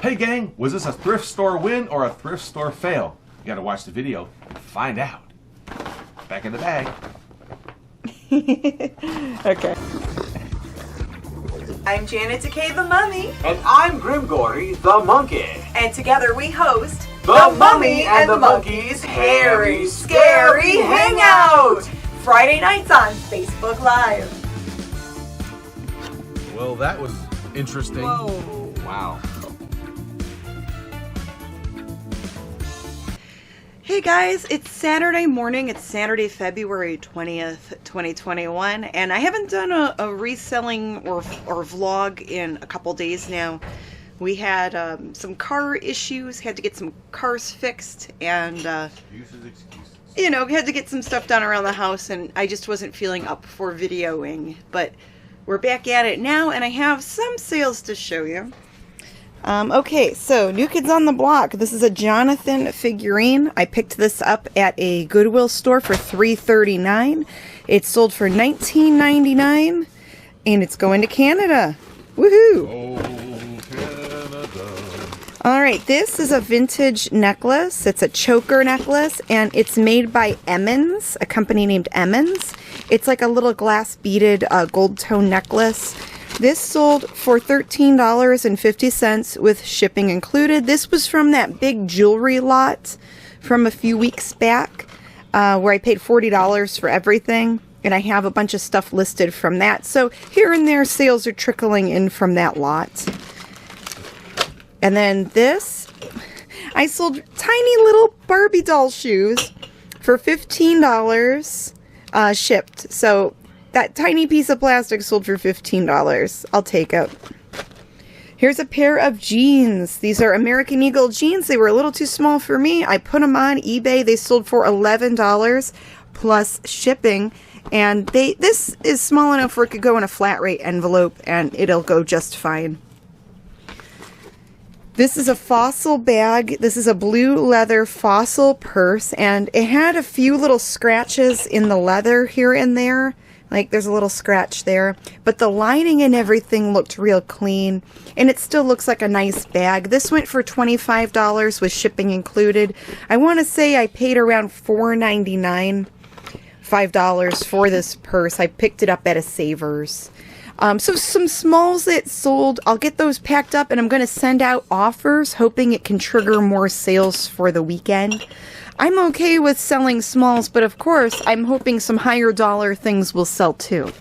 Hey gang, was this a thrift store win or a thrift store fail? You gotta watch the video and find out. Back in the bag. Okay. I'm Janet Decay the Mummy. And I'm Grimm Gorri the Monkey. And together we host The Mummy and the Monkey's Hairy Scary Hangout. Friday nights on Facebook Live. Well, that was interesting. Whoa. Wow. Hey guys, it's Saturday morning. It's Saturday, February 20th, 2021, and I haven't done a reselling or vlog in a couple days now. We had some car issues, had to get some cars fixed, and Excuses. you know, had to get some stuff done around the house, and I just wasn't feeling up for videoing. But we're back at it now, and I have some sales to show you. Okay, so New Kids on the Block. This is a Jonathan figurine. I picked this up at a Goodwill store for $3.39. It sold for $19.99, and it's going to Canada. Woohoo! Oh, Canada. Alright, this is a vintage necklace. It's a choker necklace, and it's made by Emmons, a company named Emmons. It's like a little glass beaded gold tone necklace. This sold for $13.50 with shipping included. This was from that big jewelry lot from a few weeks back where I paid $40 for everything. And I have a bunch of stuff listed from that. So here and there, sales are trickling in from that lot. And then this, I sold tiny little Barbie doll shoes for $15 shipped. So that tiny piece of plastic sold for $15. I'll take it. Here's a pair of jeans. These are American Eagle jeans. They were a little too small for me. I put them on eBay. They sold for $11 plus shipping. And this is small enough where it could go in a flat rate envelope and it'll go just fine. This is a Fossil bag. This is a blue leather Fossil purse. And it had a few little scratches in the leather here and there. Like there's a little scratch there, but the lining and everything looked real clean, and it still looks like a nice bag. This went for $25 with shipping included. I want to say I paid around $4.99, $5 for this purse. I picked it up at a Savers. So some smalls that sold, I'll get those packed up, and I'm going to send out offers, hoping it can trigger more sales for the weekend. I'm okay with selling smalls, but of course, I'm hoping some higher dollar things will sell too.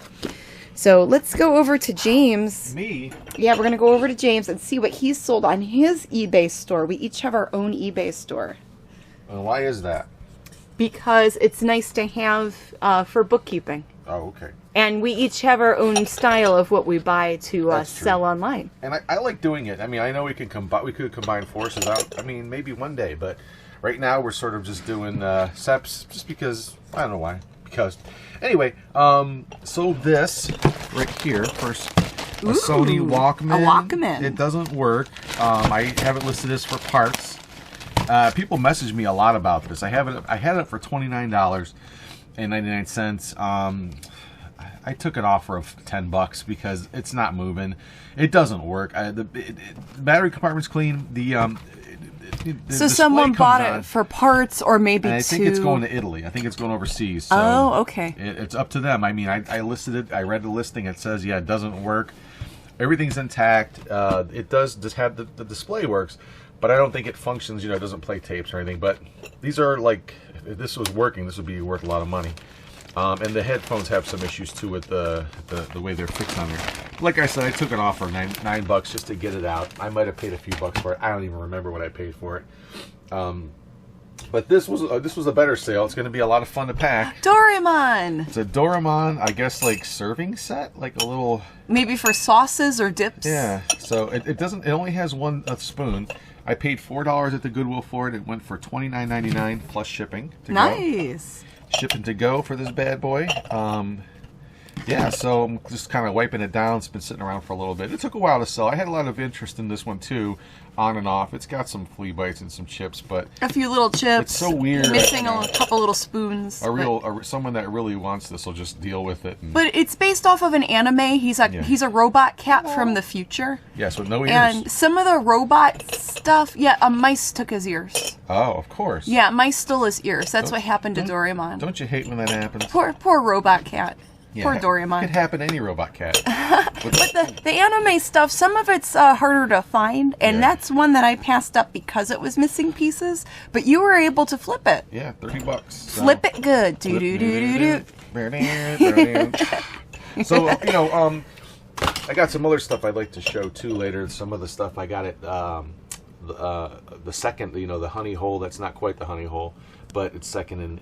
So let's go over to James. Me? Yeah, we're going to go over to James and see what he's sold on his eBay store. We each have our own eBay store. Why is that? Because it's nice to have for bookkeeping. Oh, okay. And we each have our own style of what we buy to sell online. And I like doing it. I mean, I know we could combine forces out. I mean, maybe one day, but right now we're sort of just doing SEPs just because, I don't know why. Because, anyway, so this right here, first, a Sony Walkman. A Walkman. It doesn't work. I haven't listed this for parts. People message me a lot about this. I had it for $29.99. I took an offer of $10 because it's not moving. It doesn't work. The battery compartment's clean. So someone bought it for parts, or maybe and I think it's going to Italy. I think it's going overseas. So oh, okay. It's up to them. I mean, I listed it. I read the listing. It says, yeah, it doesn't work. Everything's intact. It does just have the display works, but I don't think it functions. You know, it doesn't play tapes or anything. But these are like, if this was working, this would be worth a lot of money. And the headphones have some issues too with the way they're fixed on there. Like I said, I took an offer of $9 just to get it out. I might have paid a few bucks for it. I don't even remember what I paid for it. But this was a better sale. It's going to be a lot of fun to pack. Doraemon. It's a Doraemon, I guess, like serving set, like a little. Maybe for sauces or dips. Yeah. So it doesn't. It only has one spoon. I paid $4 at the Goodwill for it. It went for $29.99 plus shipping. To nice. Go. Shipping to go for this bad boy. Yeah, so I'm just kind of wiping it down. It's been sitting around for a little bit. It took a while to sell. I had a lot of interest in this one too, on and off. It's got some flea bites and some chips, but a few little chips. It's so weird. Missing a couple little spoons. Someone that really wants this will just deal with it. But it's based off of an anime. He's a robot cat from the future. Yes, with no ears. And some of the robot stuff, a mice took his ears. Oh, of course. Yeah, mice stole his ears. That's what happened to Doraemon. Don't you hate when that happens? Poor robot cat. Yeah, poor Doraemon. It could happen to any robot cat. But the anime stuff, some of it's harder to find, and that's one that I passed up because it was missing pieces. But you were able to flip it. Yeah, $30. So. Flip it good. Do do do do do. So I got some other stuff I'd like to show too later. Some of the stuff I got at the second, the honey hole. That's not quite the honey hole, but it's second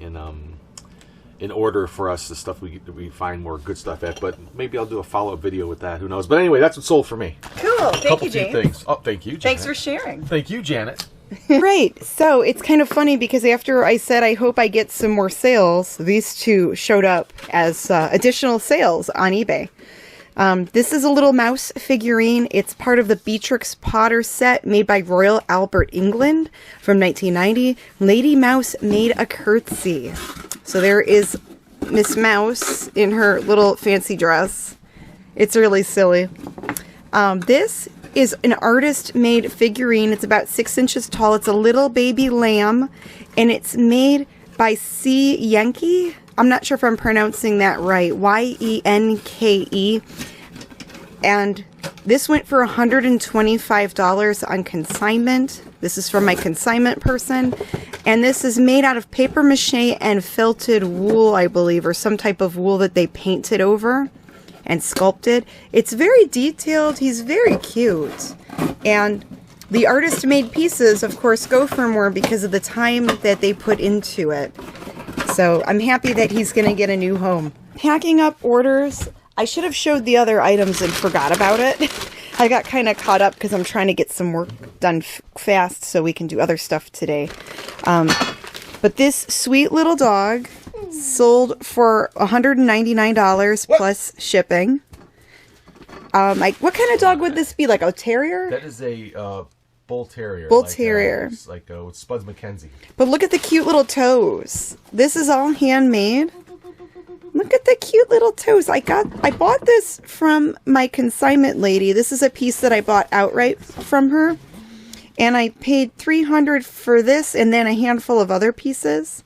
in order for us, the stuff we find more good stuff at. But maybe I'll do a follow-up video with that. Who knows? But anyway, that's what sold for me. Cool. Thank you, James. Things. Oh, thank you, Janet. Thanks for sharing. Thank you, Janet. Right. So it's kind of funny because after I said I hope I get some more sales, these two showed up as additional sales on eBay. This is a little mouse figurine. It's part of the Beatrix Potter set made by Royal Albert, England from 1990. Lady Mouse made a curtsy. So there is Miss Mouse in her little fancy dress. It's really silly. This is an artist-made figurine. It's about 6 inches tall. It's a little baby lamb, and it's made by C. Yenke. I'm not sure if I'm pronouncing that right. Y-E-N-K-E. And this went for $125 on consignment. This is from my consignment person. And this is made out of paper mache and felted wool, I believe, or some type of wool that they painted over and sculpted. It's very detailed. He's very cute. And the artist-made pieces, of course, go for more because of the time that they put into it. So I'm happy that he's going to get a new home. Packing up orders. I should have showed the other items and forgot about it. I got kind of caught up because I'm trying to get some work done fast so we can do other stuff today. But this sweet little dog sold for $199 plus shipping. What kind of dog would this be? Like a terrier? That is a bull terrier. Bull terrier. Like Spuds MacKenzie. But look at the cute little toes. This is all handmade. Look at the cute little toes. I bought this from my consignment lady. This is a piece that I bought outright from her. And I paid $300 for this and then a handful of other pieces.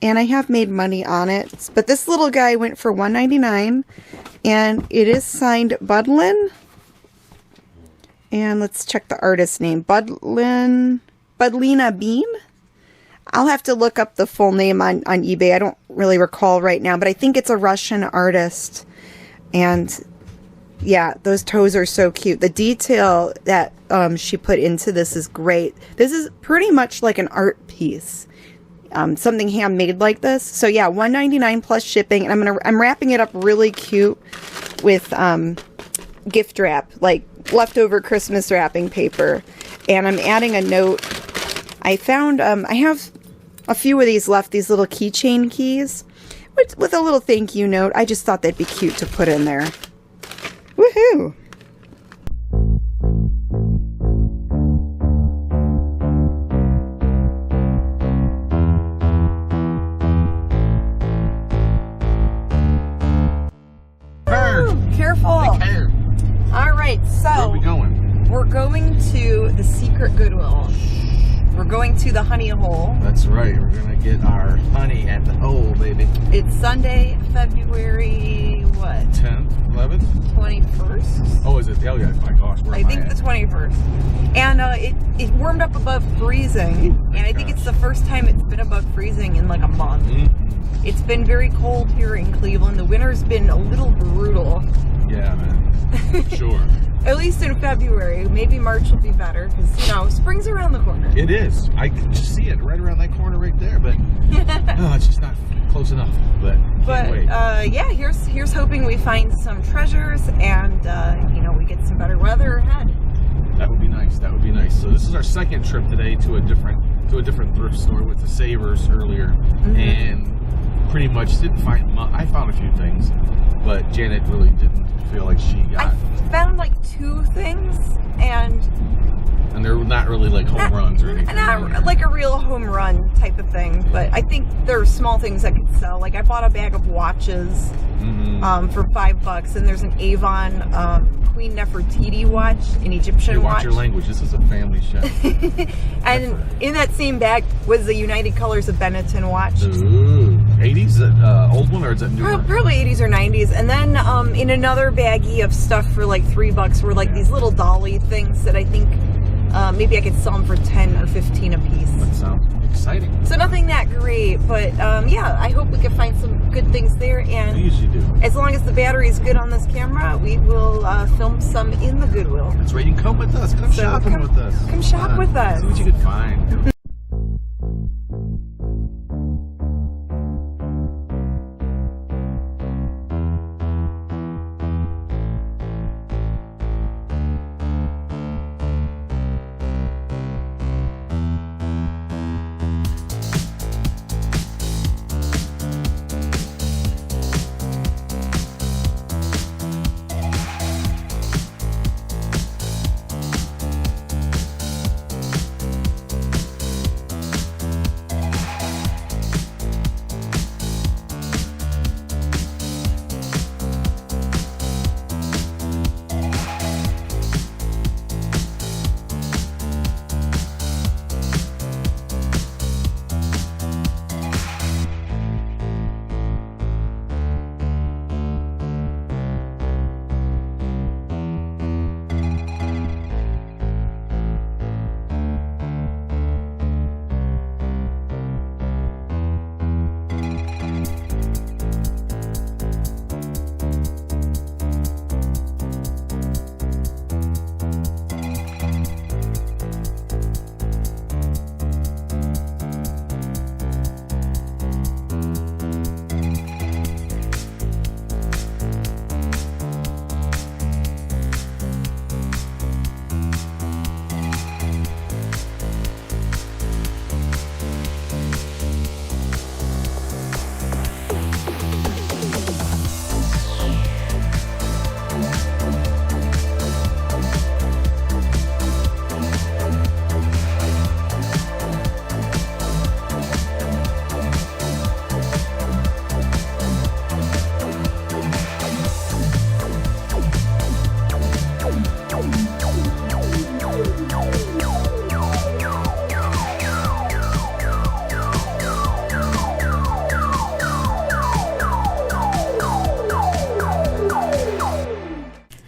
And I have made money on it. But this little guy went for $199. And it is signed Budlin. And let's check the artist's name. Budlina Bean. I'll have to look up the full name on eBay. I don't really recall right now, but I think it's a Russian artist. And yeah, those toes are so cute. The detail that she put into this is great. This is pretty much like an art piece. Something handmade like this. So yeah, $199 plus shipping, and I'm wrapping it up really cute with gift wrap, like leftover Christmas wrapping paper. And I'm adding a note. I found, I have a few of these left, these little keychain keys, with a little thank you note. I just thought they'd be cute to put in there. Woohoo! Careful! Alright, so where are we going? We're going to the secret Goodwill. We're going to the honey hole. That's right. We're going to get our honey at the hole, baby. It's Sunday, February, what? 10th, 11th? 21st? Oh, is it? Oh, yeah. My gosh. Where I think the 21st. And it warmed up above freezing. And I think it's the first time it's been above freezing in like a month. Mm-hmm. It's been very cold here in Cleveland. The winter's been a little brutal. Yeah, man. Sure. At least in February. Maybe March will be better because, spring's around the corner. It is. I can just see it right around that corner right there, but it's just not close enough. But wait. Yeah, here's hoping we find some treasures and, we get some better weather ahead. That would be nice. That would be nice. So this is our second trip today to a different thrift store with the Savers earlier, and pretty much didn't find. I found a few things. but Janet really didn't feel like she got. I found like 2 things, and they're not really like home runs or anything. Not like a real home run type of thing, but I think there are small things I could sell. Like I bought a bag of watches for $5, and there's an Avon Queen Nefertiti watch, an Egyptian watch. Watch your language. This is a family show. And in that same bag was the United Colors of Benetton watch. Ooh, 80s, old one, or is that new one? Probably 80s or 90s. And then in another baggie of stuff for like $3 were like these little dolly things that I think maybe I could sell them for 10 or 15 a piece. That sounds exciting. So nothing that great, but yeah, I hope we can find some good things there. And We usually do. as long as the battery is good on this camera, we will film some in the Goodwill. That's right. You can come with us. Come shopping with us. Come shop with us. See what you can find.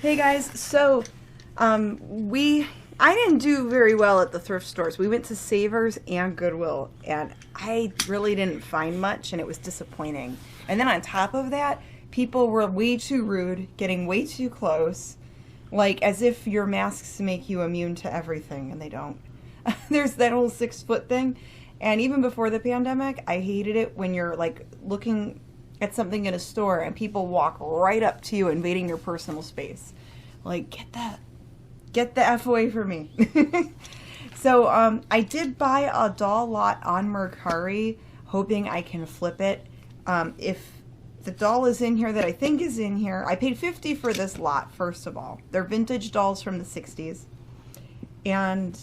Hey guys, so I didn't do very well at the thrift stores. We went to Savers and Goodwill, and I really didn't find much, and it was disappointing. And then on top of that, people were way too rude, getting way too close, like as if your masks make you immune to everything, and they don't. There's that whole 6-foot thing, and even before the pandemic, I hated it when you're like looking at something in a store and people walk right up to you, invading your personal space. Like, get the F away from me. So I did buy a doll lot on Mercari, hoping I can flip it. If the doll is in here that I think is in here, I paid $50 for this lot, first of all. They're vintage dolls from the 60s. And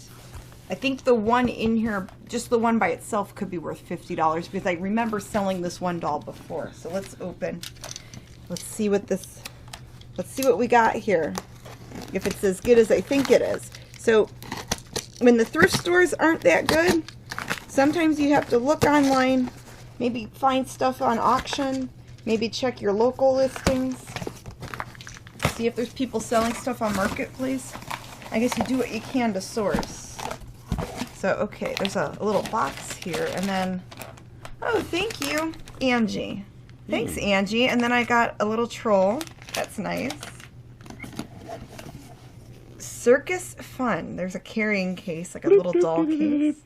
I think the one in here, just the one by itself, could be worth $50 because I remember selling this one doll before. So let's open. Let's see what we got here. If it's as good as I think it is. So when the thrift stores aren't that good, sometimes you have to look online, maybe find stuff on auction, maybe check your local listings, see if there's people selling stuff on Marketplace. I guess you do what you can to source. So, okay, there's a little box here, and then, oh, thank you, Angie. Thanks, Angie. And then I got a little troll. That's nice. Circus Fun. There's a carrying case, like a little doll case.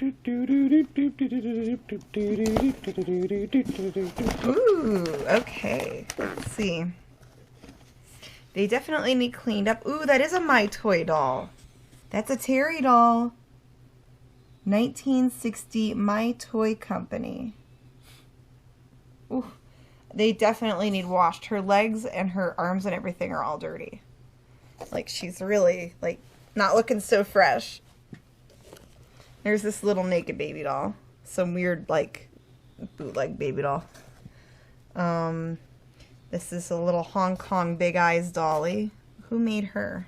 Ooh, okay. Let's see. They definitely need cleaned up. Ooh, that is a My Toy doll. That's a Terry doll. 1960 My Toy Company. Ooh, they definitely need washed. Her legs and her arms and everything are all dirty. Like, she's really, like, not looking so fresh. There's this little naked baby doll. Some weird, like, bootleg baby doll. This is a little Hong Kong Big Eyes dolly. Who made her?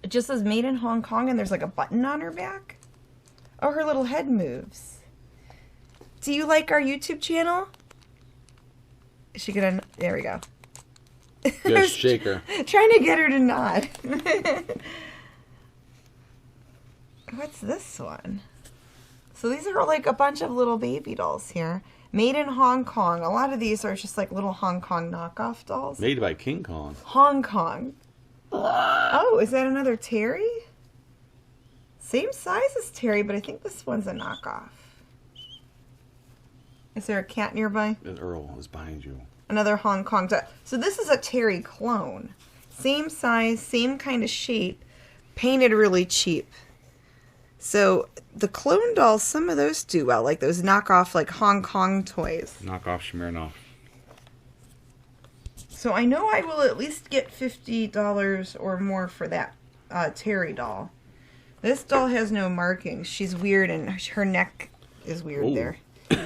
It just says made in Hong Kong and there's like a button on her back. Oh, her little head moves. Do you like our YouTube channel? Is she gonna... There we go. Just shake her. Trying to get her to nod. What's this one? So these are like a bunch of little baby dolls here. Made in Hong Kong. A lot of these are just like little Hong Kong knockoff dolls. Made by King Kong. Hong Kong. Oh, is that another Terry? Same size as Terry, but I think this one's a knockoff. Is there a cat nearby? Earl is behind you. Another Hong Kong doll. So this is a Terry clone. Same size, same kind of shape, painted really cheap. So the clone dolls, some of those do well, like those knockoff, like Hong Kong toys. Knockoff Smirnoff. So I know I will at least get $50 or more for that Terry doll. This doll has no markings. She's weird, and her neck is weird. Ooh. There.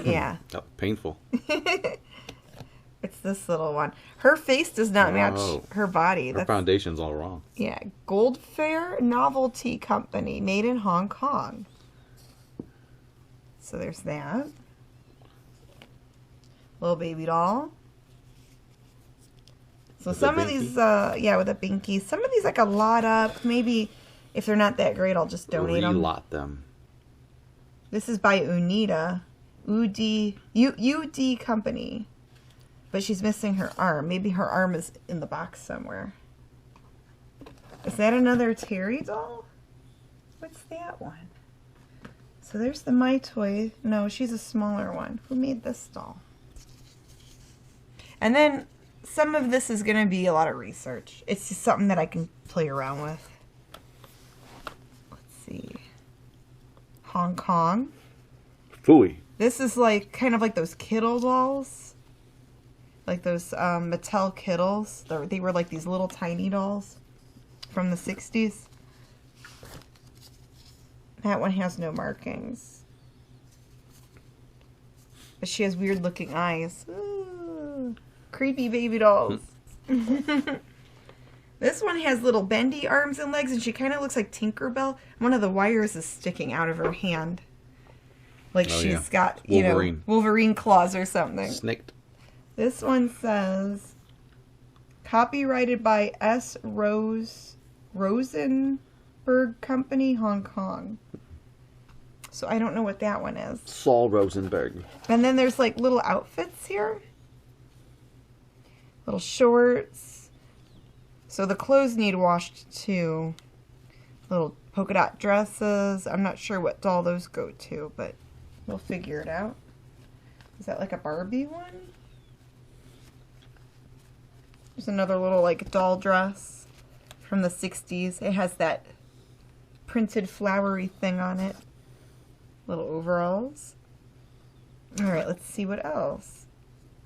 Yeah. Oh, painful. It's this little one. Her face does not match her body. Her foundation's all wrong. Yeah. Gold Fair Novelty Company, made in Hong Kong. So there's that. Little baby doll. So some of these, yeah, with a binky. Some of these I could lot up. Maybe if they're not that great, I'll just donate them. Relot them. This is by Unida. UD Company. But she's missing her arm. Maybe her arm is in the box somewhere. Is that another Terry doll? What's that one? So there's the My Toy. No, she's a smaller one. Who made this doll? And then some of this is going to be a lot of research. It's just something that I can play around with. Let's see. Hong Kong. Phooey. This is like kind of like those Kittle dolls. Like those Mattel Kittles. They were like these little tiny dolls from the 60s. That one has no markings. But she has weird looking eyes. Ooh, creepy baby dolls. This one has little bendy arms and legs, and she kind of looks like Tinkerbell. One of the wires is sticking out of her hand. Like she's got, you know, Wolverine claws or something. Snicked. This one says, copyrighted by S. Rosenberg Company, Hong Kong. So I don't know what that one is. Saul Rosenberg. And then there's like little outfits here. Little shorts. So the clothes need washed too. Little polka dot dresses. I'm not sure what doll those go to, but we'll figure it out. Is that like a Barbie one? There's another little like doll dress from the 60s. It has that printed flowery thing on it. Little overalls. Alright, let's see what else.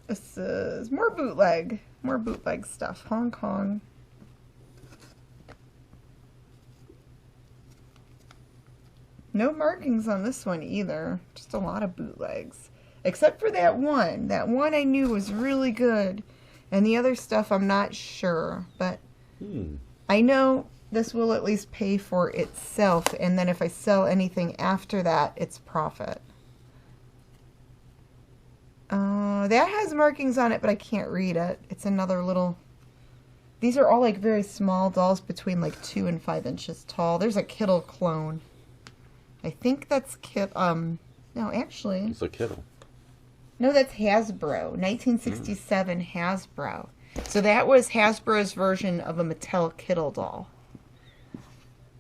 This is more bootleg. More bootleg stuff. Hong Kong. No markings on this one either. Just a lot of bootlegs. Except for that one. That one I knew was really good. And the other stuff I'm not sure. But I know this will at least pay for itself. And then if I sell anything after that, it's profit. That has markings on it, but I can't read it. It's another little... These are all like very small dolls between like 2 and 5 inches tall. There's a Kittle clone. I think that's no, actually. It's a Kittle. No, that's Hasbro. 1967 Hasbro. So that was Hasbro's version of a Mattel Kittle doll.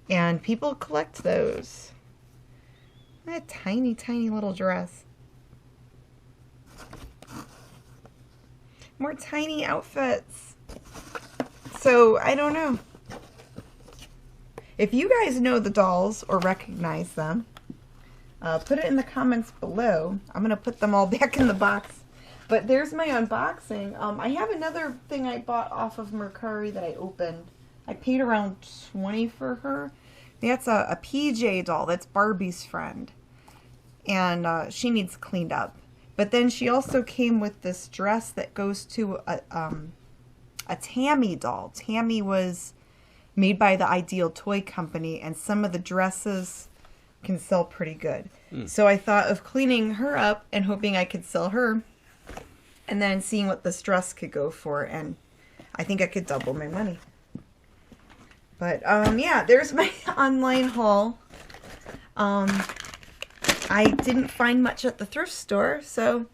And people collect those. That tiny, tiny little dress. More tiny outfits. So, I don't know. If you guys know the dolls or recognize them, put it in the comments below. I'm going to put them all back in the box. But there's my unboxing. I have another thing I bought off of Mercari that I opened. I paid around $20 for her. That's a PJ doll. That's Barbie's friend. And she needs cleaned up. But then she also came with this dress that goes to a Tammy doll. Tammy was made by the Ideal Toy Company, and some of the dresses can sell pretty good. So I thought of cleaning her up and hoping I could sell her, and then seeing what this dress could go for, and I think I could double my money. But yeah, there's my online haul. I didn't find much at the thrift store, so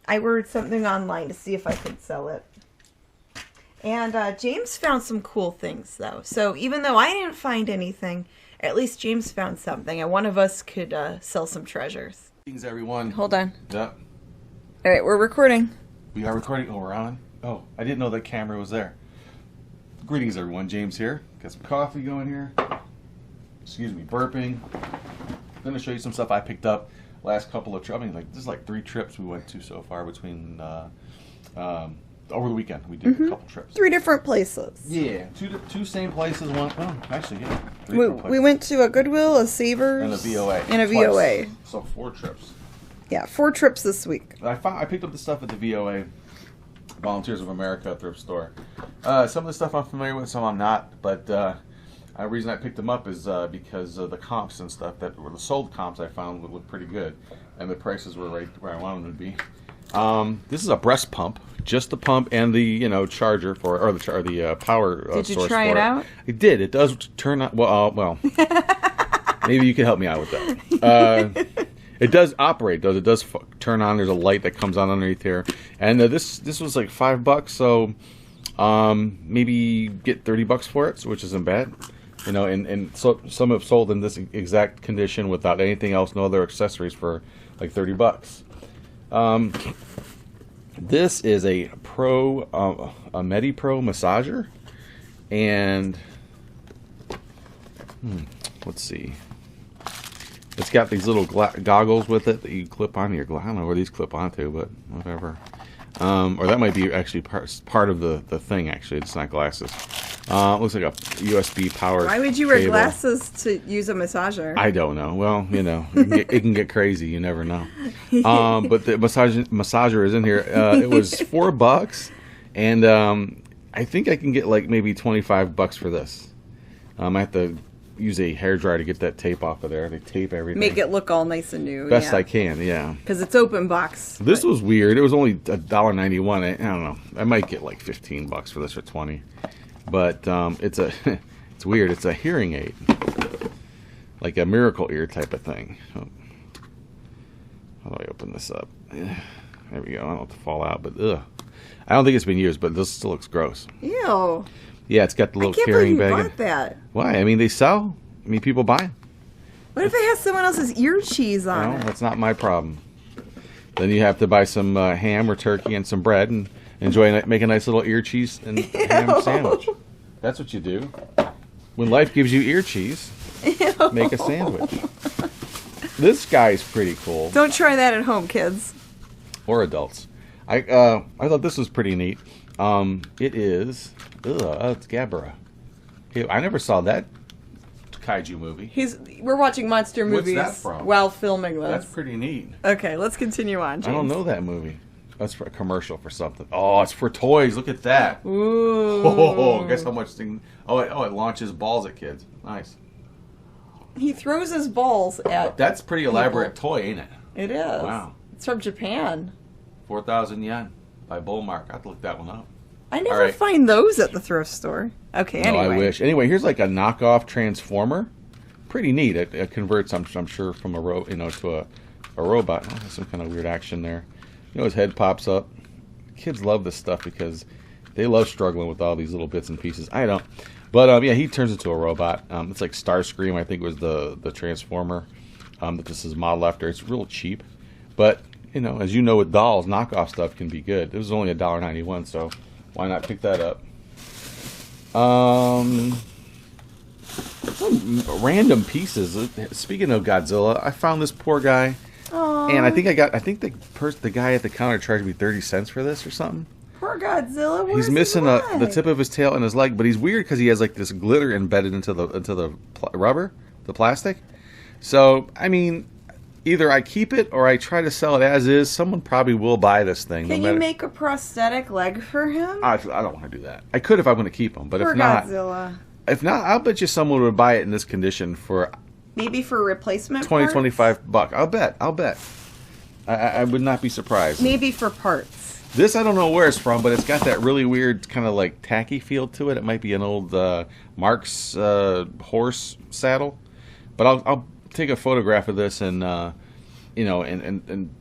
I ordered something online to see if I could sell it. And James found some cool things, though. So even though I didn't find anything, at least James found something, and one of us could sell some treasures. Greetings, everyone. Hold on. Yep. All right, we're recording. We are recording. Oh, we're on? Oh, I didn't know that camera was there. Greetings, everyone. James here. Got some coffee going here. Excuse me, burping. I'm going to show you some stuff I picked up last couple of trips. I mean, like, this is like 3 trips we went to so far between, over the weekend. We did a couple trips. 3 different places. Yeah, two same places. One, oh, actually, yeah. 3 We, different places. we went to a Goodwill, a Savers, And a VOA. And a Twice. VOA. So 4 trips. Yeah, 4 trips this week. I picked up the stuff at the VOA, Volunteers of America thrift store. Some of the stuff I'm familiar with, some I'm not. But the reason I picked them up is because the comps and stuff that were the sold comps I found would look pretty good, and the prices were right where I wanted them to be. This is a breast pump, just the pump and the charger for the power. Did you source try for it out? It did. It does turn on. Well. Maybe you can help me out with that. It does operate, though. It does turn on. There's a light that comes on underneath here. And this was like $5, so maybe get $30 for it, which isn't bad. And so some have sold in this exact condition without anything else, no other accessories for like $30. This is a MediPro massager, and let's see. It's got these little goggles with it that you clip onto your glass. I don't know where these clip onto, but whatever. Or that might be actually part of the thing, actually. It's not glasses. Looks like a USB power Why would you wear cable. glasses to use a massager? I don't know. Well, it can get crazy. You never know. But the massager is in here. It was $4, and I think I can get like maybe $25 for this. I have to use a hairdryer to get that tape off of there. They tape everything. Make it look all nice and new. Best I can, yeah. Because it's open box. This was weird. It was only $1.91. I don't know. I might get like $15 for this or $20. But it's weird. It's a hearing aid, like a miracle ear type of thing. Oh. How do I open this up? There we go. I don't want it to fall out, but ugh. I don't think it's been used, but this still looks gross. Ew. Yeah, it's got the little I can't carrying believe you bag. bought that. Why? I mean, they sell. I mean, people buy. What if it has someone else's ear cheese on No, it? that's not my problem. Then you have to buy some ham or turkey and some bread and make a nice little ear cheese and ham sandwich. That's what you do. When life gives you ear cheese, make a sandwich. This guy's pretty cool. Don't try that at home, kids. Or adults. I thought this was pretty neat. It is. It's Gabara. I never saw that kaiju movie. We're watching monster What's movies that from? while filming this. That's pretty neat. Okay, let's continue on, James. I don't know that movie. That's for a commercial for something. Oh, it's for toys. Look at that. Ooh. Oh, guess how much thing. It launches balls at kids. Nice. He throws his balls at... That's pretty elaborate toy, ain't it? It is. Wow. It's from Japan. 4,000 yen by Bullmark. I have to look that one up. I never All right. find those at the thrift store. Okay, anyway. No, I wish. Anyway, here's like a knockoff transformer. Pretty neat. It converts, I'm sure, from to a robot. Oh, some kind of weird action there. His head pops up. Kids love this stuff because they love struggling with all these little bits and pieces. I don't. But yeah, he turns into a robot. It's like Starscream, I think was the transformer that this is modeled after. It's real cheap. But, as you know with dolls, knockoff stuff can be good. It was only $1.91, so why not pick that up? Some random pieces. Speaking of Godzilla, I found this poor guy, and I think the guy at the counter charged me 30 cents for this or something. Poor Godzilla. He's missing the tip of his tail and his leg, but he's weird because he has like this glitter embedded into the rubber, the plastic. So I mean, either I keep it or I try to sell it as is. Someone probably will buy this thing. Can you make a prosthetic leg for him? I don't want to do that. I could if I want to keep him, but Poor if not, Godzilla. If not, I'll bet you someone would buy it in this condition for maybe for replacement 20, parts? 25 bucks. I'll bet. I would not be surprised. Maybe for parts. This I don't know where it's from, but it's got that really weird kind of like tacky feel to it. It might be an old Mark's horse saddle, but I'll take a photograph of this and and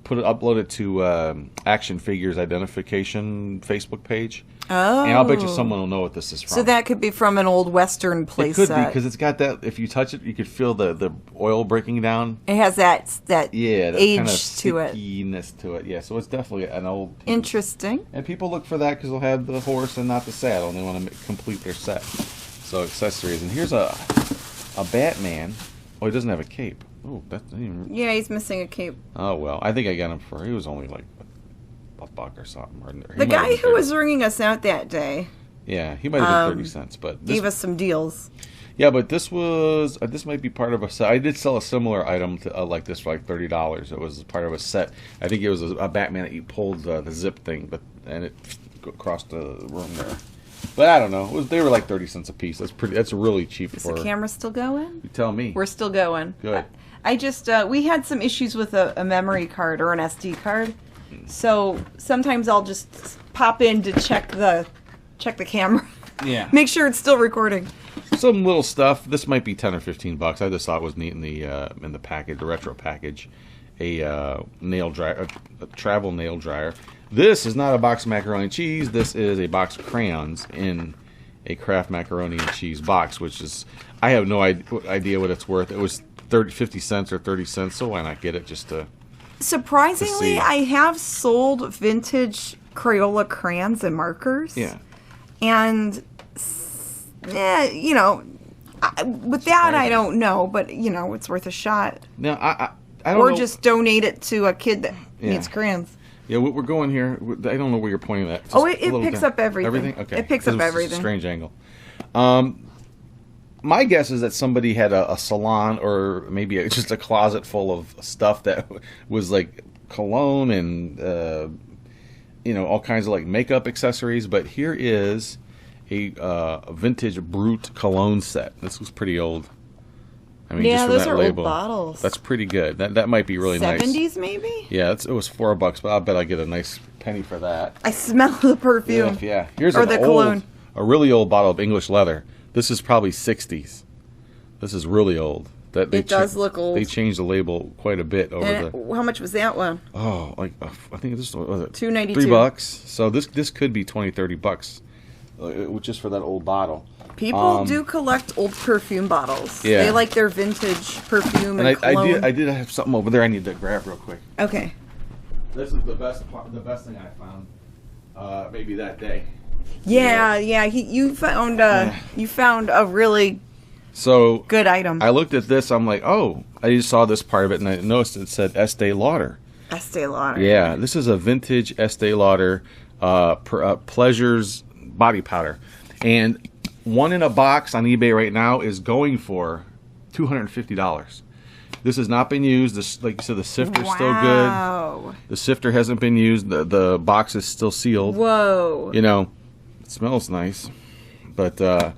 upload it to Action Figures Identification Facebook page. Oh. And I'll bet you someone will know what this is from. So that could be from an old Western playset. It could be, because it's got that, if you touch it, you could feel the oil breaking down. It has that age kind of to it. stickiness to it. Yeah, so it's definitely an old piece. Interesting. And people look for that because they'll have the horse and not the saddle, and they want to complete their set. So accessories. And here's a Batman. Oh, he doesn't have a cape. Oh, that's even... Yeah, he's missing a cape. Oh, well. I think I got him for... He was only like a buck or something. Or The guy who was ringing us out that day. Yeah, he might have been 30 cents, but... Gave us some deals. Yeah, but this was... this might be part of a set. I did sell a similar item to, like this for like $30. It was part of a set. I think it was a Batman that you pulled the zip thing, and it crossed the room there. But I don't know. They were like 30 cents a piece. That's really cheap. Is the camera still going? You tell me. We're still going. Good. I just, we had some issues with a memory card or an SD card. So sometimes I'll just pop in to check the camera. Yeah. Make sure it's still recording. Some little stuff. This might be 10 or 15 bucks. I just thought it was neat in the package, the retro package. A nail dryer, a travel nail dryer. This is not a box of macaroni and cheese. This is a box of crayons in a Kraft macaroni and cheese box, which is, I have no idea what it's worth. It was 50 cents or 30 cents, so why not get it just to... Surprisingly, I have sold vintage Crayola crayons and markers. Yeah. And, with that, I don't know, but, it's worth a shot. Now, I don't know. Or just donate it to a kid that needs crayons. Yeah, we're going here. I don't know where you're pointing at. Just it picks up everything. Everything? Okay. It picks up everything. A strange angle. My guess is that somebody had a salon or maybe just a closet full of stuff that was like cologne and all kinds of like makeup accessories. But here is a vintage Brute cologne set. This was pretty old. I mean, just from those that are label, old bottles. That's pretty good. That might be really 70s, nice. 70s maybe? Yeah, it was $4, but I'll bet I'll get a nice penny for that. I smell the perfume. Yeah. Here's or the cologne. A really old bottle of English leather. This is probably 60s. This is really old. It does look old. They changed the label quite a bit over how much was that one? Oh, like I think this was it $2.92. $3. So this could be 20, 30 bucks, just for that old bottle. People do collect old perfume bottles. Yeah. They like their vintage perfume and cologne. I did have something over there I need to grab real quick. Okay. This is the best thing I found. Maybe that day. Yeah. You found a really good item. I looked at this. I'm like, oh, I just saw this part of it, and I noticed it said Estee Lauder. Estee Lauder. Yeah, this is a vintage Estee Lauder Pleasures body powder, and one in a box on eBay right now is going for $250. This has not been used. This, like you said, the sifter's still good. The sifter hasn't been used. The box is still sealed. Whoa. It smells nice, but I'm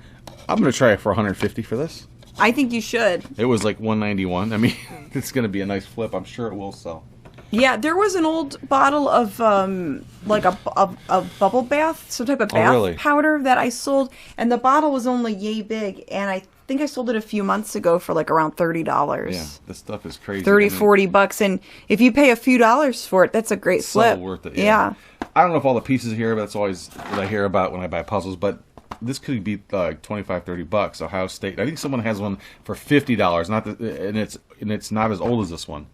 gonna try it for $150 for this. I think you should. It was like $191. I mean, it's gonna be a nice flip. I'm sure it will sell. Yeah, there was an old bottle of like a bubble bath, some type of bath powder that I sold, and the bottle was only yay big, and I think I sold it a few months ago for like around $30. Yeah, this stuff is crazy. 30, $40, and if you pay a few dollars for it, that's a great flip. So worth it. Yeah. I don't know if all the pieces are here, but that's always what I hear about when I buy puzzles. But this could be like $25, $30. Ohio State. I think someone has one for $50. And it's not as old as this one.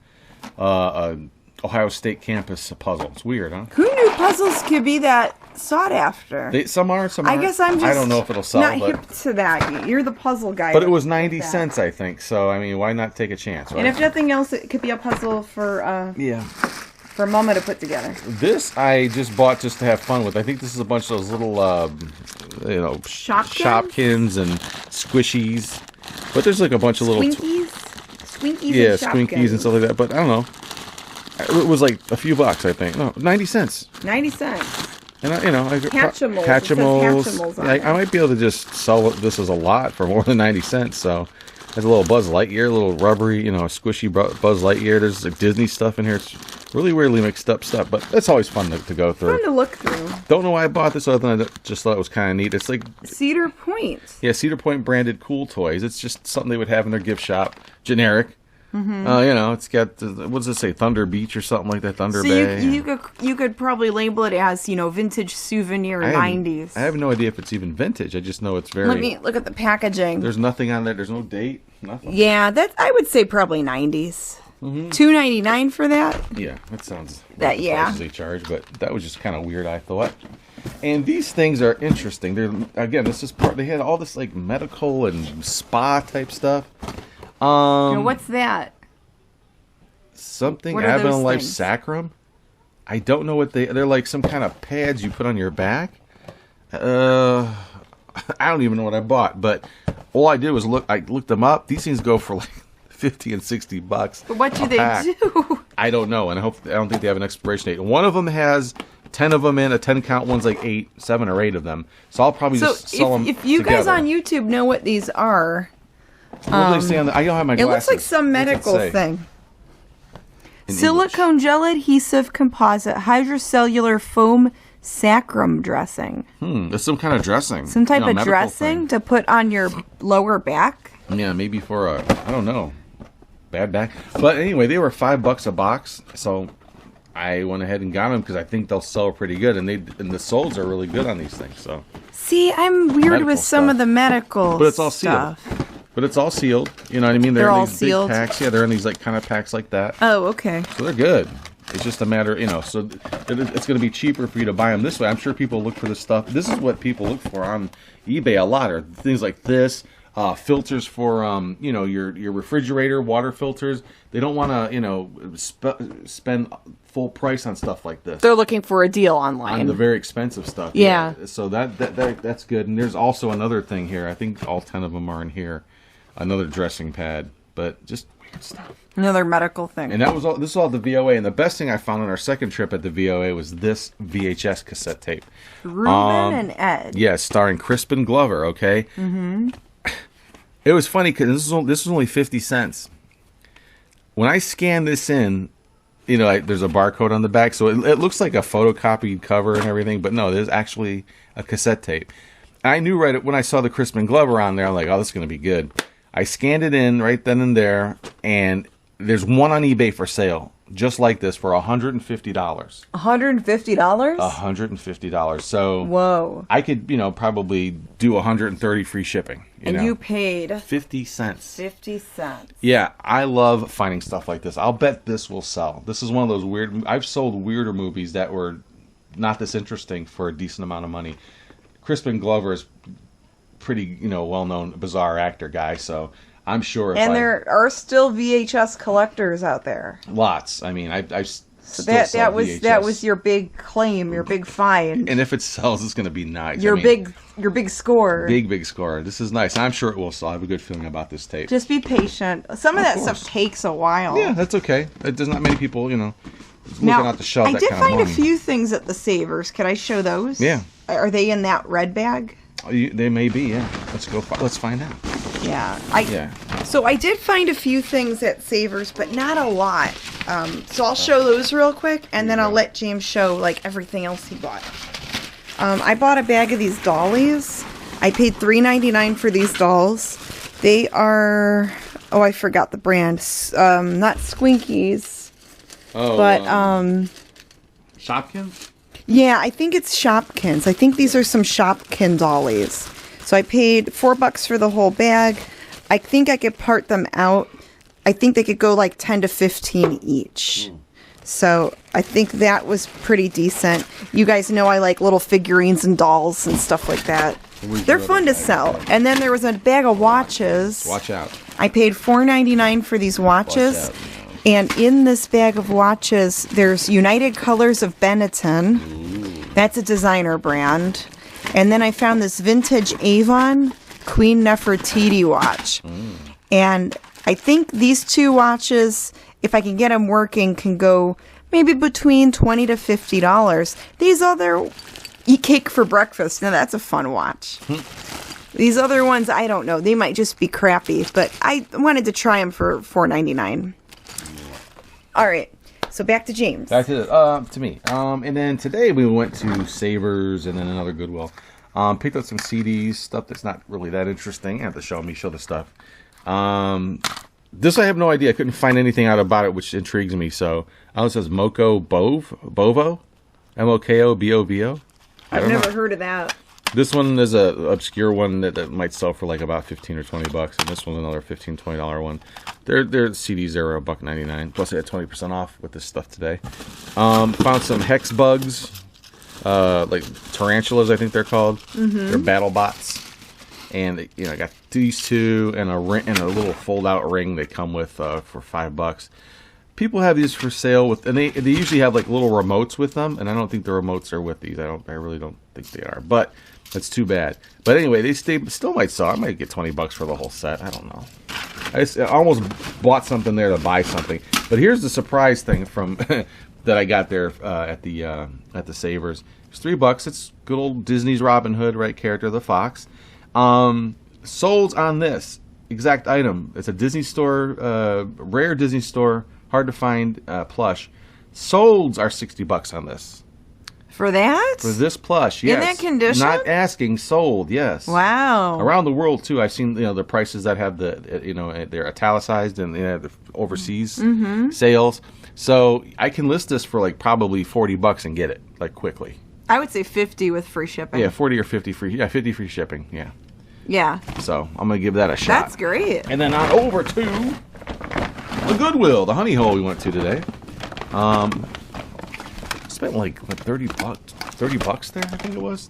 Ohio State campus puzzle. It's weird, huh? Who knew puzzles could be that sought after. Some are, some aren't. I guess I'm just I don't know if it'll sell. Not but, hip to that. You're the puzzle guy. But it was 90 cents, I think. So I mean, why not take a chance? Right? And if nothing else, it could be a puzzle for for Mama to put together. This I just bought just to have fun with. I think this is a bunch of those little, Shopkins and squishies. But there's like a bunch of little Swinkies. yeah, and Swinkies and stuff like that. But I don't know. It was like a few bucks, I think. No, 90 cents. 90 cents. And I Hatchimals. Hatchimals. I might be able to just sell this as a lot for more than 90 cents. So there's a little Buzz Lightyear, a little rubbery, squishy Buzz Lightyear. There's like Disney stuff in here. It's really weirdly mixed up stuff, but it's always fun to go through. Fun to look through. Don't know why I bought this other than I just thought it was kind of neat. It's like Cedar Point. Yeah, Cedar Point branded cool toys. It's just something they would have in their gift shop. Generic. Mm-hmm. It's got, what does it say, Thunder Beach or something like that, Thunder Bay. You could probably label it as, vintage souvenir 90s. I have no idea if it's even vintage. I just know it's very... Let me look at the packaging. There's nothing on there. There's no date. Nothing. Yeah, I would say probably 90s. Mm-hmm. $2.99 for that? Yeah, that sounds... That, yeah. Prices they charge, but that was just kind of weird, I thought. And these things are interesting. This is they had all this, like, medical and spa type stuff. What's that? Something what are Avalon those Life things? Sacrum. I don't know what they're like. Some kind of pads you put on your back. I don't even know what I bought, but all I did was look. I looked them up. These things go for like $50 and $60. But what do they do? I don't know, and I don't think they have an expiration date. One of them has 10 of them in. A 10-count one's like 7 or 8 of them. So I'll probably just sell them. If you guys on YouTube know what these are. What do they say on I don't have my glasses. It looks like some medical thing. Silicone gel adhesive composite hydrocellular foam sacrum dressing. There's some kind of dressing. Some type of dressing to put on your lower back. Yeah, maybe for I don't know, bad back. But anyway, they were $5 a box, so I went ahead and got them because I think they'll sell pretty good, and the soles are really good on these things. So see, I'm weird with some of the medical, but it's all sealed. But it's all sealed. You know what I mean? They're in all these sealed. Big packs. Yeah, they're in these like kind of packs like that. Oh, okay. So they're good. It's just a matter, so it's going to be cheaper for you to buy them this way. I'm sure people look for this stuff. This is what people look for on eBay a lot, are things like this, filters for, your refrigerator, water filters. They don't want to, spend full price on stuff like this. They're looking for a deal online. On the very expensive stuff. Yeah. So that's good. And there's also another thing here. I think all 10 of them are in here. Another dressing pad, but just weird stuff. Another medical thing. And that was all. This is all the VOA. And the best thing I found on our second trip at the VOA was this VHS cassette tape. Ruben and Ed. Yeah, starring Crispin Glover. Okay. Mm-hmm. It was funny because this was only 50 cents. When I scanned this in, there's a barcode on the back, so it looks like a photocopied cover and everything. But no, there's actually a cassette tape. I knew right when I saw the Crispin Glover on there, I'm like, oh, this is going to be good. I scanned it in right then and there, and there's one on eBay for sale, just like this, for $150. $150? $150. So whoa, I could, probably do $130 free shipping. You paid 50 cents. 50 cents. Yeah, I love finding stuff like this. I'll bet this will sell. This is one of those weird. I've sold weirder movies that were not this interesting for a decent amount of money. Crispin Glover is pretty, well-known, bizarre actor guy, so I'm sure. There are still VHS collectors out there. Lots. I mean, I so that was your big claim, your big find. And if it sells, it's going to be nice. Your big score. Big score. This is nice. I'm sure it will sell. I have a good feeling about this tape. Just be patient. Some of that stuff takes a while. Yeah, that's okay. There's not many people, looking out the shelf. I did find a few things at the Savers. Can I show those? Yeah. Are they in that red bag? They may be, yeah. Let's go. Let's find out. Yeah. So I did find a few things at Savers, but not a lot. So I'll show those real quick, and then I'll let James show everything else he bought. I bought a bag of these dollies. I paid $3.99 for these dolls. They are, I forgot the brand. Not Squinkies. Oh, but Shopkins? Yeah, I think it's Shopkins. I think these are some Shopkin dollies. So I paid $4 for the whole bag. I think I could part them out. I think they could go 10 to 15 each. So I think that was pretty decent. You guys know I like little figurines and dolls and stuff like that. They're fun to sell. And then there was a bag of watches. Watch out. I paid $4.99 for these watches. And in this bag of watches, there's United Colors of Benetton. That's a designer brand. And then I found this vintage Avon Queen Nefertiti watch. And I think these two watches, if I can get them working, can go maybe between $20 to $50. These other, eat cake for breakfast. Now that's a fun watch. These other ones, I don't know. They might just be crappy, but I wanted to try them for $4.99. All right, so back to James. Back to me. And then today we went to Savers and then another Goodwill. Picked up some CDs, stuff that's not really that interesting. I have to show the stuff. This I have no idea. I couldn't find anything out about it, which intrigues me. So, it says Bovo, M-O-K-O-B-O-V-O. I've never heard of that. This one is a obscure one that might sell for like about $15 or $20, and this one's another $15, $20 one. Their CDs are $1.99. Plus, I had 20% off with this stuff today. Found some hex bugs, like tarantulas, I think they're called. They're battle bots. And I got these two and a ring and a little fold-out ring they come with for $5. People have these for sale and they usually have like little remotes with them, and I don't think the remotes are with these. I really don't think they are, but that's too bad. But anyway, they still might sell. I might get $20 for the whole set. I don't know. I almost bought something there to buy something, but here's the surprise thing from that I got there at the Savers. It's $3. It's good old Disney's Robin Hood, right? Character, the fox. Sold on this exact item. It's a Disney store, rare Disney store, hard to find plush. Solds are $60 on this. For that? For this plush, yes. In that condition? Not asking, sold, yes. Wow. Around the world too, I've seen the prices that have they're italicized and they have the overseas sales. So I can list this for like probably $40 and get it like quickly. I would say 50 with free shipping. Yeah, 40 or 50 free. Yeah, 50 free shipping. Yeah. Yeah. So I'm gonna give that a shot. That's great. And then on over to the Goodwill, the honey hole we went to today. Spent like $30 there. I think it was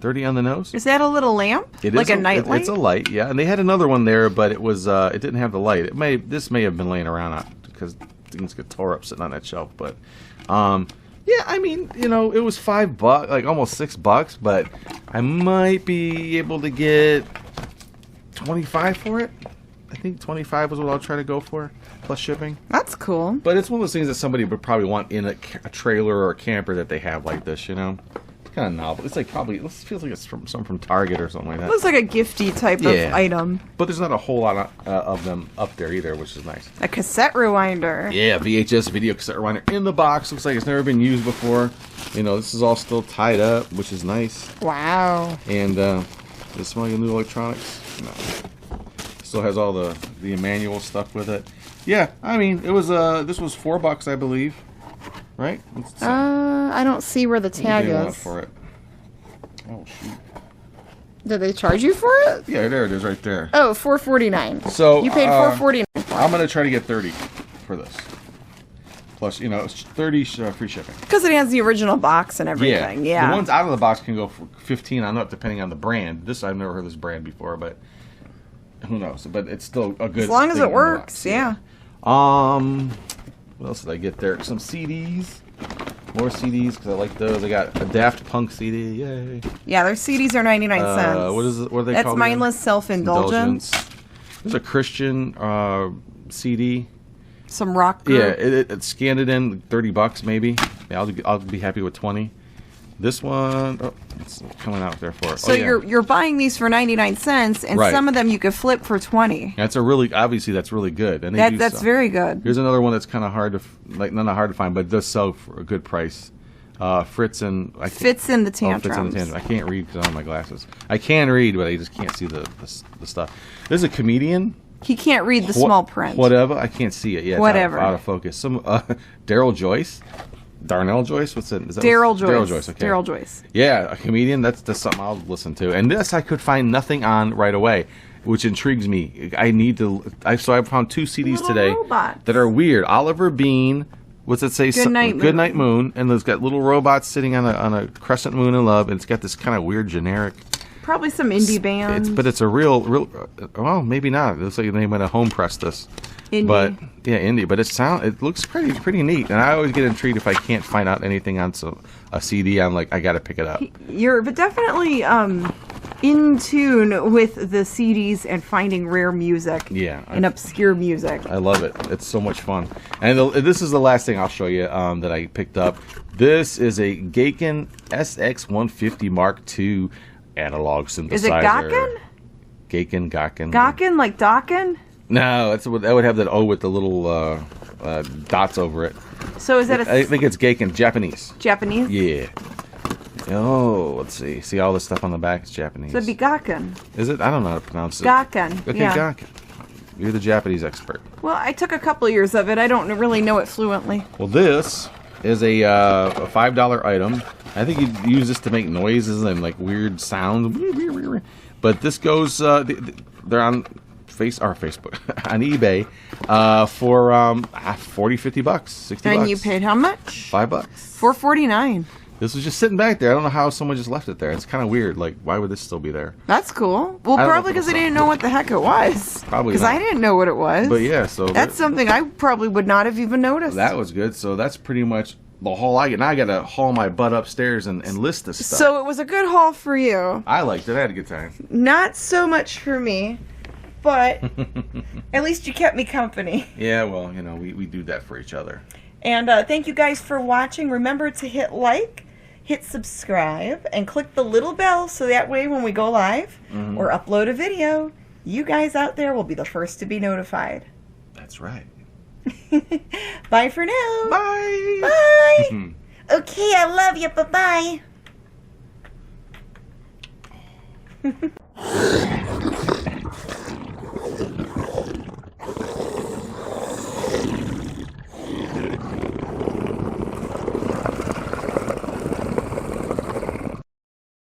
30 on the nose. Is that a little lamp? It like is a night light? It's a light, yeah. And they had another one there, but it was it didn't have the light. This may have been laying around because things get tore up sitting on that shelf, but. Yeah, I mean, it was $5, like almost $6, but I might be able to get 25 for it. I think 25 was what I'll try to go for, plus shipping. That's cool. But it's one of those things that somebody would probably want in a trailer or a camper that they have like this, It's kind of novel. It's like it feels like it's something from Target or something like that. It looks like a gifty type of item. But there's not a whole lot of them up there either, which is nice. A cassette rewinder. Yeah, VHS video cassette rewinder in the box. Looks like it's never been used before. This is all still tied up, which is nice. Wow. And does it smell like new electronics? No. Still has all the manual stuff with it. Yeah, I mean, it was this was $4, I believe. Right? I don't see where the tag they want is. for it. Oh shoot! Did they charge you for it? Yeah, there it is, right there. Oh, $4.49. So you paid $4.49. I'm gonna try to get 30 for this. Plus, it's 30 free shipping. Because it has the original box and everything. Yeah. The ones out of the box can go for 15 on up, depending on the brand. I've never heard of this brand before, but who knows? But it's still a good. As long as it works, yeah. What else did I get there? Some CDs. More CDs, because I like those. I got a Daft Punk CD. Yay. Yeah, their CDs are 99 cents. What is it? What are they That's called? That's mindless self-indulgence. There's a Christian CD. Some rock group. Yeah, it scanned it in $30 maybe. Yeah, I'll be happy with 20. This one, it's coming out there for it. So you're buying these for 99 cents, and some of them you could flip for 20. That's obviously that's really good. And that's very good. Here's another one that's kind of hard to not hard to find, but it does sell for a good price. Fits in the Tantrums. I can't read because I don't have my glasses. I can read, but I just can't see the stuff. There's a comedian. He can't read the small print. Whatever, I can't see it. Yeah, whatever. Out of focus. Some Darnell Joyce. What's it? Darryl Joyce. Darryl Joyce. Okay. Darryl Joyce. Yeah, a comedian. That's something I'll listen to. And this I could find nothing on right away, which intrigues me. I need to. So I found two CDs today that are weird. Oliver Bean, What's it say? Good Night Moon. And there's got little robots sitting on a crescent moon of love, and it's got this kind of weird generic. Probably some indie band. But it's a real. Well, maybe not. It looks like they might have home pressed this. Indie. But yeah, indie. But it looks pretty neat. And I always get intrigued if I can't find out anything on a CD. I'm like, I got to pick it up. You're definitely in tune with the CDs and finding rare music. Yeah, and obscure music. I love it. It's so much fun. And this is the last thing I'll show you that I picked up. This is a Gaken SX150 Mark II analog synthesizer. Is it Gaken? Gaken. Gaken, like Dokken? No, that would have that O with the little dots over it. So is that I think it's Gaken, Japanese. Japanese? Yeah. Oh, let's see. See all this stuff on the back? It's Japanese. So it'd be Gaken. Is it? I don't know how to pronounce it. Gaken. Okay, yeah. Gaken. You're the Japanese expert. Well, I took a couple years of it. I don't really know it fluently. Well, this is a $5 item. I think you'd use this to make noises and like weird sounds. But this goes. They're on Facebook on eBay for $40-$50, $60. And you paid how much? $5. $4.49. This was just sitting back there. I don't know how someone just left it there. It's kind of weird. Like, why would this still be there? That's cool. Well, probably because they didn't know what the heck it was. Probably because I didn't know what it was. But yeah, so that's something I probably would not have even noticed. That was good. So that's pretty much the haul I get. Now I got to haul my butt upstairs and list this stuff. So it was a good haul for you. I liked it. I had a good time. Not so much for me, but at least you kept me company. Yeah, well, we do that for each other. And thank you guys for watching. Remember to hit like, hit subscribe, and click the little bell so that way when we go live or upload a video, you guys out there will be the first to be notified. That's right. Bye for now. Bye. Bye. Okay, I love you. Bye-bye.